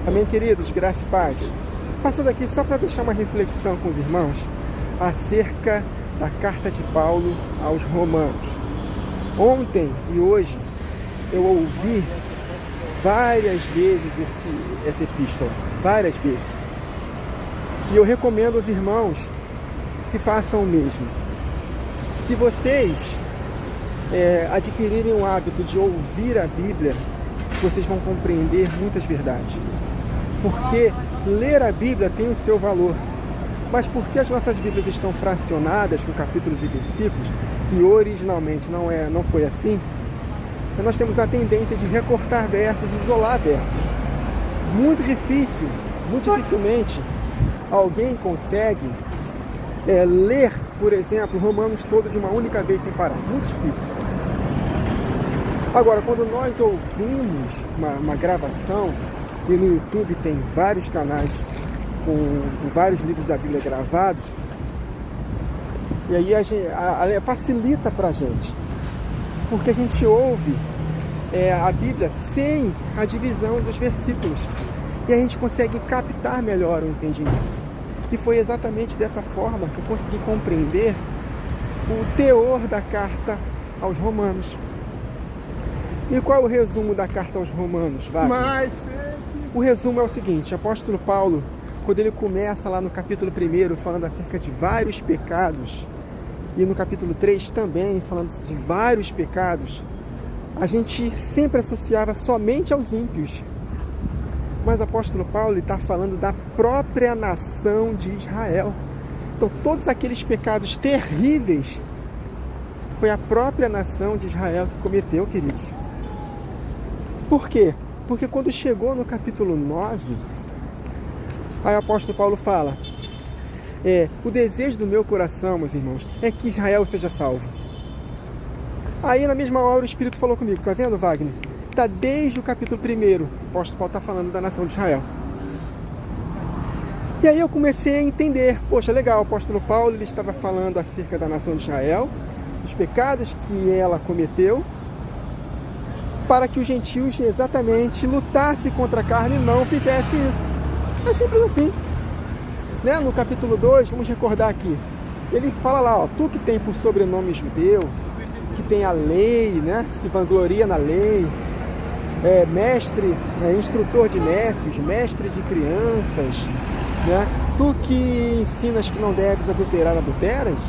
Amém, queridos? Graça e paz. Passando aqui só para deixar uma reflexão com os irmãos acerca da carta de Paulo aos Romanos. Ontem e hoje eu ouvi várias vezes essa epístola, várias vezes. E eu recomendo aos irmãos que façam o mesmo. Se vocês adquirirem o hábito de ouvir a Bíblia, vocês vão compreender muitas verdades. Porque ler a Bíblia tem o seu valor. Mas porque as nossas Bíblias estão fracionadas com capítulos e versículos, e originalmente não foi assim, nós temos a tendência de recortar versos, isolar versos. Muito dificilmente alguém consegue ler, por exemplo, Romanos todo de uma única vez sem parar. Muito difícil. Agora, quando nós ouvimos uma gravação, e no YouTube tem vários canais com vários livros da Bíblia gravados, e aí facilita para a gente, porque a gente ouve a Bíblia sem a divisão dos versículos, e a gente consegue captar melhor o entendimento. E foi exatamente dessa forma que eu consegui compreender o teor da carta aos Romanos. E qual é o resumo da carta aos Romanos, Wagner? O resumo é o seguinte: o apóstolo Paulo, quando ele começa lá no capítulo 1 falando acerca de vários pecados, e no capítulo 3 também falando de vários pecados, a gente sempre associava somente aos ímpios. Mas o apóstolo Paulo está falando da própria nação de Israel. Então todos aqueles pecados terríveis foi a própria nação de Israel que cometeu, queridos. Por quê? Porque quando chegou no capítulo 9, aí o apóstolo Paulo fala: o desejo do meu coração, meus irmãos, é que Israel seja salvo. Aí na mesma hora o Espírito falou comigo, tá vendo, Wagner? Está desde o capítulo 1, o apóstolo Paulo está falando da nação de Israel. E aí eu comecei a entender, poxa, legal, o apóstolo Paulo ele estava falando acerca da nação de Israel, dos pecados que ela cometeu, para que os gentios exatamente lutassem contra a carne e não fizessem isso. É simples assim. No capítulo 2, vamos recordar aqui, ele fala lá, tu que tem por sobrenome judeu, que tem a lei, se vangloria na lei, mestre, instrutor de mestres, mestre de crianças, tu que ensinas que não deves adulterar, adulteras,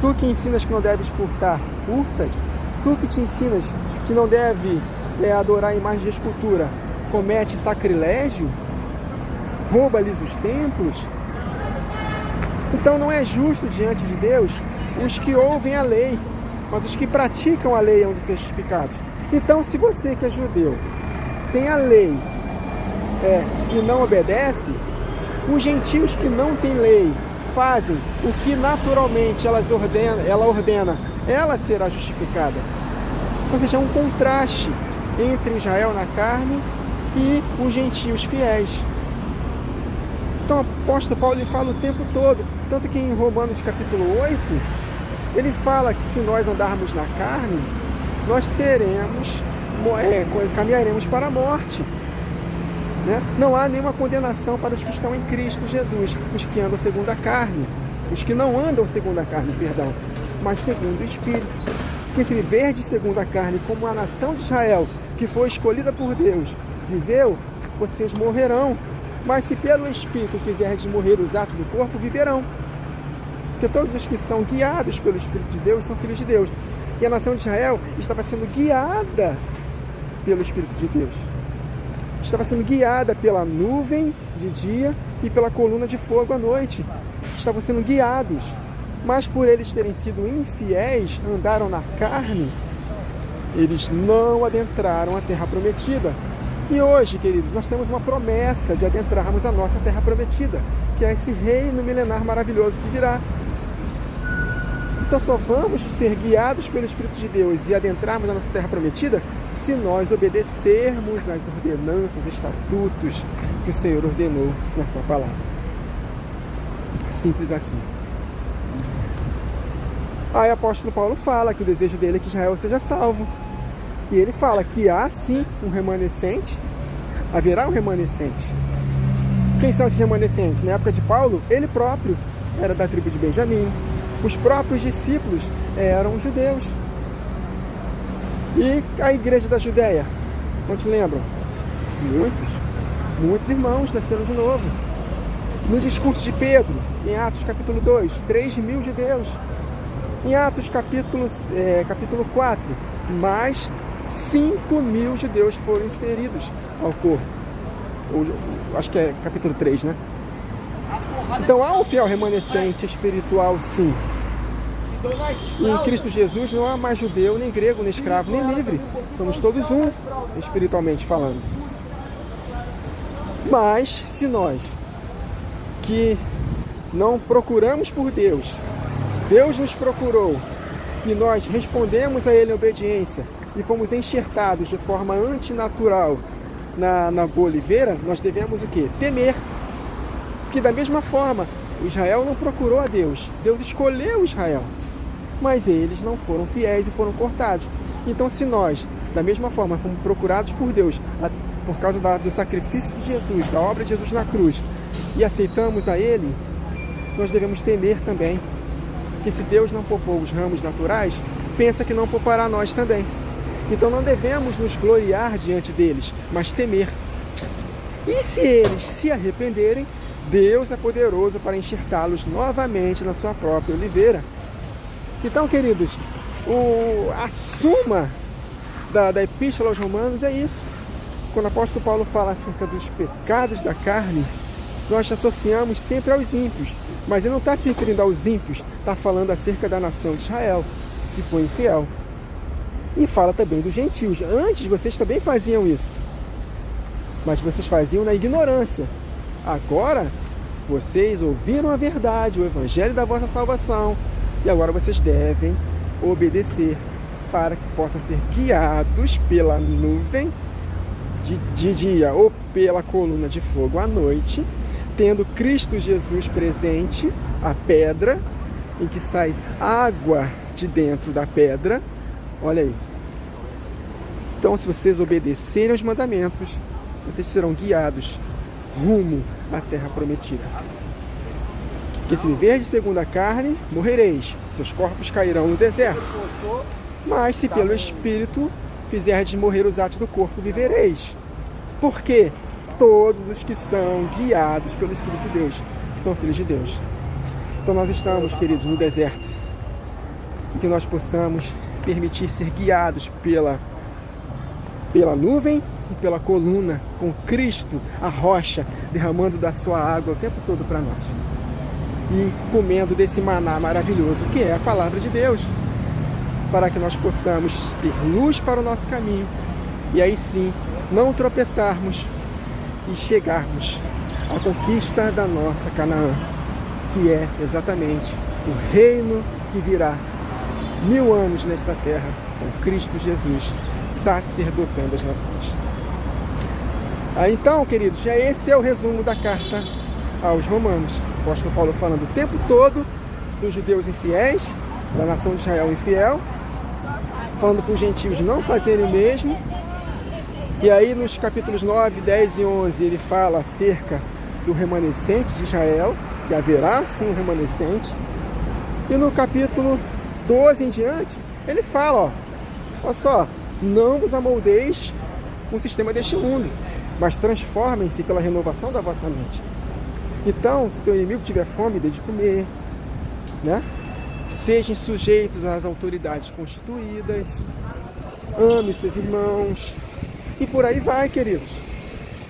tu que ensinas que não deves furtar, furtas, tu que te ensinas que não deve adorar imagens de escultura, comete sacrilégio, rouba-lhes os templos. Então não é justo diante de Deus os que ouvem a lei, mas os que praticam a lei hão de ser justificados. Então, se você que é judeu tem a lei e não obedece, os gentios que não têm lei fazem o que naturalmente ela ordena, ela será justificada. Ou seja, é um contraste entre Israel na carne e os gentios fiéis. Então o apóstolo Paulo ele fala o tempo todo, tanto que em Romanos capítulo 8, ele fala que se nós andarmos na carne, nós caminharemos para a morte. Não há nenhuma condenação para os que estão em Cristo Jesus, os que andam segundo a carne, os que não andam segundo a carne, mas segundo o Espírito. Porque se viver de segundo a carne, como a nação de Israel, que foi escolhida por Deus, viveu, vocês morrerão. Mas se pelo Espírito fizerdes morrer os atos do corpo, viverão. Porque todos os que são guiados pelo Espírito de Deus são filhos de Deus. E a nação de Israel estava sendo guiada pelo Espírito de Deus. Estava sendo guiada pela nuvem de dia e pela coluna de fogo à noite. Estavam sendo guiados. Mas por eles terem sido infiéis, andaram na carne, eles não adentraram a terra prometida. E hoje, queridos, nós temos uma promessa de adentrarmos a nossa terra prometida, que é esse reino milenar maravilhoso que virá. Então só vamos ser guiados pelo Espírito de Deus e adentrarmos a nossa terra prometida se nós obedecermos às ordenanças, estatutos que o Senhor ordenou na sua palavra. Simples assim. Aí o apóstolo Paulo fala que o desejo dele é que Israel seja salvo. E ele fala que há sim um remanescente, haverá um remanescente. Quem são esses remanescentes? Na época de Paulo, ele próprio era da tribo de Benjamim. Os próprios discípulos eram judeus. E a igreja da Judéia? Não te lembram? Muitos irmãos nasceram de novo. No discurso de Pedro, em Atos capítulo 2, 3.000 judeus. Em Atos capítulo 4, mais 5.000 judeus foram inseridos ao corpo. Acho que é capítulo 3, né? Então há um fiel remanescente espiritual, sim. Em Cristo Jesus não há mais judeu, nem grego, nem escravo, nem livre. Somos todos um, espiritualmente falando. Mas se nós que não procuramos por Deus, Deus nos procurou e nós respondemos a Ele em obediência e fomos enxertados de forma antinatural na boa oliveira, nós devemos o quê? Temer. Porque da mesma forma, Israel não procurou a Deus. Deus escolheu Israel. Mas eles não foram fiéis e foram cortados. Então se nós, da mesma forma, fomos procurados por Deus, por causa do sacrifício de Jesus, da obra de Jesus na cruz, e aceitamos a Ele, nós devemos temer também. Porque se Deus não poupou os ramos naturais, pensa que não poupará nós também. Então não devemos nos gloriar diante deles, mas temer. E se eles se arrependerem, Deus é poderoso para enxertá-los novamente na sua própria oliveira. Então, queridos, a suma da Epístola aos Romanos é isso. Quando o apóstolo Paulo fala acerca dos pecados da carne, nós associamos sempre aos ímpios. Mas ele não está se referindo aos ímpios, está falando acerca da nação de Israel, que foi infiel. E fala também dos gentios. Antes vocês também faziam isso, mas vocês faziam na ignorância. Agora vocês ouviram a verdade, o evangelho da vossa salvação, e agora vocês devem obedecer para que possam ser guiados pela nuvem de dia ou pela coluna de fogo à noite, tendo Cristo Jesus presente, a pedra, em que sai água de dentro da pedra. Olha aí. Então, se vocês obedecerem aos mandamentos, vocês serão guiados rumo à terra prometida. Porque se viverdes segundo a carne, morrereis. Seus corpos cairão no deserto. Mas se pelo Espírito fizerdes morrer os atos do corpo, vivereis. Porque todos os que são guiados pelo Espírito de Deus são filhos de Deus. Então nós estamos, queridos, no deserto. E que nós possamos permitir ser guiados pela nuvem e pela coluna, com Cristo, a rocha, derramando da sua água o tempo todo para nós. E comendo desse maná maravilhoso, que é a palavra de Deus, para que nós possamos ter luz para o nosso caminho, e aí sim, não tropeçarmos e chegarmos à conquista da nossa Canaã, que é exatamente o reino que virá 1000 anos nesta terra, com Cristo Jesus, sacerdotando as nações. Então, queridos, esse é o resumo da carta aos Romanos. O apóstolo Paulo falando o tempo todo dos judeus infiéis, da nação de Israel infiel, falando para os gentios não fazerem o mesmo. E aí nos capítulos 9, 10 e 11 ele fala acerca do remanescente de Israel, que haverá sim um remanescente. E no capítulo 12 em diante, ele fala, olha só, não vos amoldeis com o sistema deste mundo, mas transformem-se pela renovação da vossa mente. Então, se teu inimigo tiver fome, dê de comer, né? Sejam sujeitos às autoridades constituídas, ame seus irmãos, e por aí vai, queridos.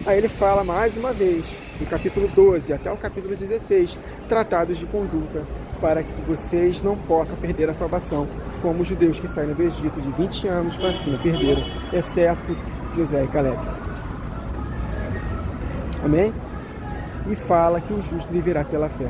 Aí ele fala mais uma vez, do capítulo 12 até o capítulo 16, tratados de conduta, para que vocês não possam perder a salvação, como os judeus que saíram do Egito de 20 anos para cima perderam, exceto Josué e Caleb. Amém? E fala que o justo viverá pela fé.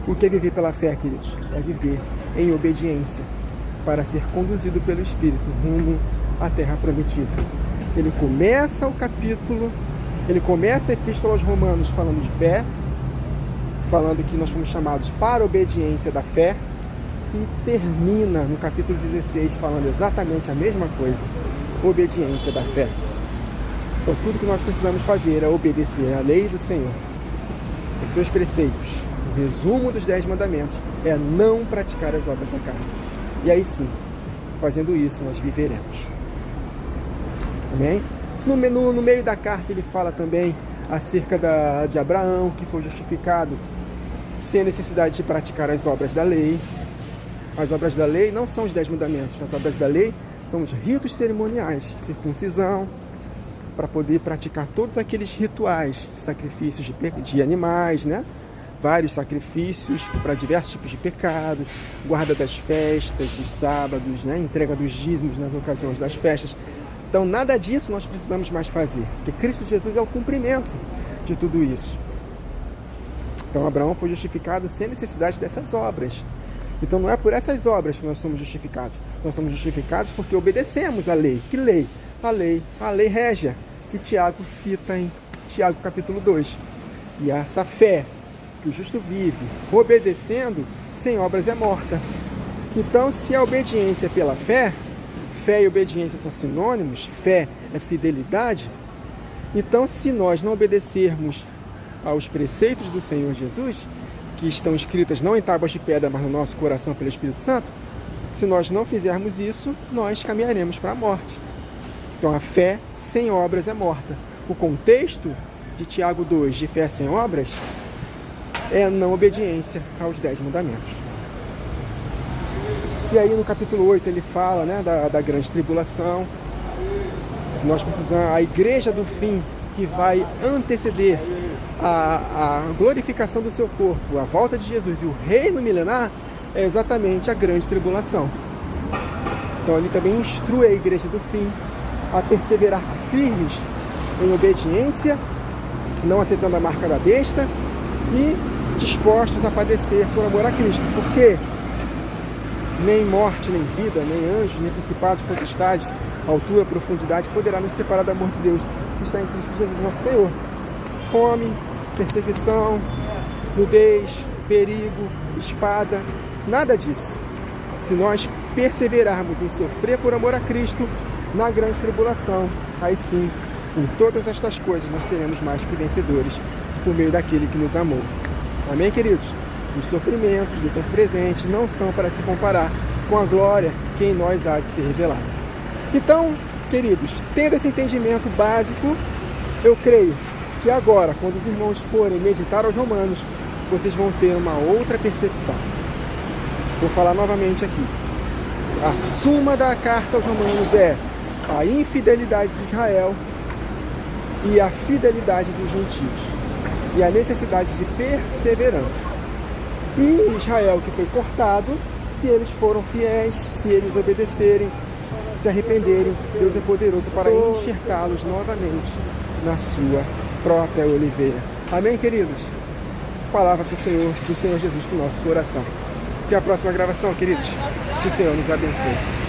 O que é viver pela fé, queridos? É viver em obediência para ser conduzido pelo Espírito rumo à terra prometida. Ele começa o capítulo, ele começa a Epístola aos Romanos falando de fé, falando que nós fomos chamados para a obediência da fé, e termina no capítulo 16 falando exatamente a mesma coisa, obediência da fé. Então tudo que nós precisamos fazer é obedecer à lei do Senhor, os seus preceitos. O resumo dos 10 mandamentos é não praticar as obras da carne. E aí sim, fazendo isso, nós viveremos. Amém? No meio da carta ele fala também acerca de Abraão, que foi justificado sem necessidade de praticar as obras da lei. As obras da lei não são os 10 mandamentos. As obras da lei são os ritos cerimoniais, circuncisão, para poder praticar todos aqueles rituais, sacrifícios de animais, né? Vários sacrifícios para diversos tipos de pecados, guarda das festas, dos sábados, né? Entrega dos dízimos nas ocasiões das festas. Então nada disso nós precisamos mais fazer, porque Cristo Jesus é o cumprimento de tudo isso. Então Abraão foi justificado sem necessidade dessas obras. Então não é por essas obras que nós somos justificados. Nós somos justificados porque obedecemos à lei. Que lei? A lei régia, que Tiago cita em Tiago capítulo 2. E essa fé que o justo vive, obedecendo, sem obras é morta. Então, se a obediência é pela fé, fé e obediência são sinônimos, fé é fidelidade, então se nós não obedecermos aos preceitos do Senhor Jesus, que estão escritas não em tábuas de pedra, mas no nosso coração pelo Espírito Santo, se nós não fizermos isso, nós caminharemos para a morte. Então a fé sem obras é morta. O contexto de Tiago 2, de fé sem obras, é a não obediência aos 10 mandamentos. E aí no capítulo 8 ele fala, né, da grande tribulação. Nós precisamos, a igreja do fim, que vai anteceder a glorificação do seu corpo, a volta de Jesus e o reino milenar, é exatamente a grande tribulação. Então ele também instrui a igreja do fim a perseverar firmes em obediência, não aceitando a marca da besta e dispostos a padecer por amor a Cristo. Porque nem morte, nem vida, nem anjos, nem principados, potestades, altura, profundidade poderá nos separar do amor de Deus que está em Cristo Jesus nosso Senhor. Fome, perseguição, nudez, perigo, espada, nada disso. Se nós perseverarmos em sofrer por amor a Cristo na grande tribulação, aí sim, em todas estas coisas nós seremos mais que vencedores por meio daquele que nos amou. Amém, queridos? Os sofrimentos do tempo presente não são para se comparar com a glória que em nós há de ser revelada. Então, queridos, tendo esse entendimento básico, eu creio que agora, quando os irmãos forem meditar aos Romanos, vocês vão ter uma outra percepção. Vou falar novamente aqui. A suma da carta aos Romanos é a infidelidade de Israel e a fidelidade dos gentios, e a necessidade de perseverança. E Israel que foi cortado, se eles foram fiéis, se eles obedecerem, se arrependerem, Deus é poderoso para enxertá-los novamente na sua própria oliveira. Amém, queridos? Palavra do Senhor Jesus para o nosso coração. Até a próxima gravação, queridos. Que o Senhor nos abençoe.